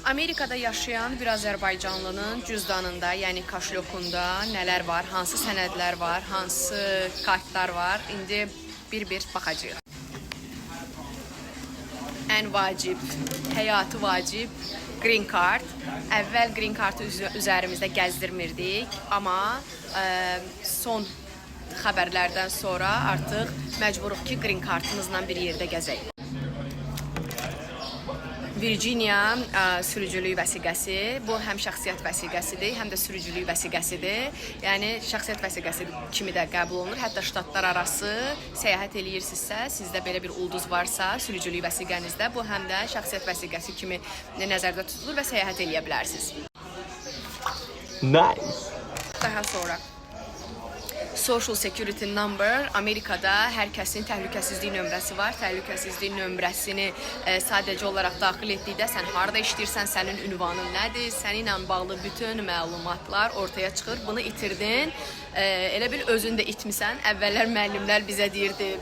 Amerikada yaşayan bir Azərbaycanlının cüzdanında, yəni kaşlyokunda nələr var, hansı sənədlər var, hansı kartlar var, indi bir-bir baxacağıq. Ən vacib, həyatı vacib green card. Əvvəl green card'ı üzərimizdə gəzdirmirdik, amma son xəbərlərdən sonra artıq məcburuq ki, green card'ımızla bir yerdə gəzək. Virginia sürücülük vəsiqəsi, bu həm şəxsiyyət vəsiqəsidir, həm də sürücülük vəsiqəsidir. Yəni, şəxsiyyət vəsiqəsi kimi də qəbul olunur. Hətta ştatlar arası səyahət eləyirsinizsə, sizdə belə bir ulduz varsa, sürücülük vəsiqənizdə, bu həm də şəxsiyyət vəsiqəsi kimi nəzərdə tutulur və səyahət eləyə bilərsiniz. Nice. Daha sonra Social Security Number. Amerikada hər kəsin təhlükəsizlik nömrəsi var. Təhlükəsizlik nömrəsini sadəcə olaraq daxil etdikdə sən harada işləyirsən, sənin ünvanın nədir, səninlə bağlı bütün məlumatlar ortaya çıxır. Bunu itirdin, elə bil özün də itmisən. Əvvəllər müəllimlər bizə deyirdi,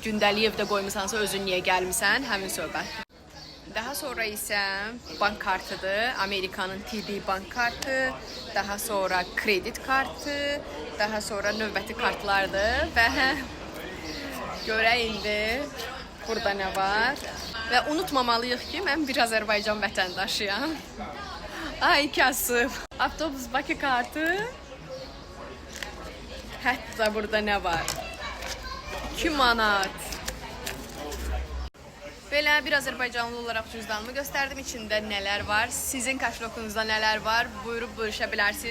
gündəlik evdə qoymusansa özün niyə gəlmisən, həmin söhbət. Daha sonra isə bank kartıdır, Amerikanın TD bank kartı, daha sonra kredit kartı, daha sonra növbəti kartlardır və görək indi burada nə var. Və unutmamalıyıq ki, mən bir Azərbaycan vətəndaşıyam. Ay kasıb, avtobus Bakı kartı, hətta burada nə var? 2 manat. Belə bir Azərbaycanlı olaraq cüzdanımı göstərdim. İçində nələr var, sizin kaşlokunuzda nələr var, buyurub bölüşə bilərsiniz.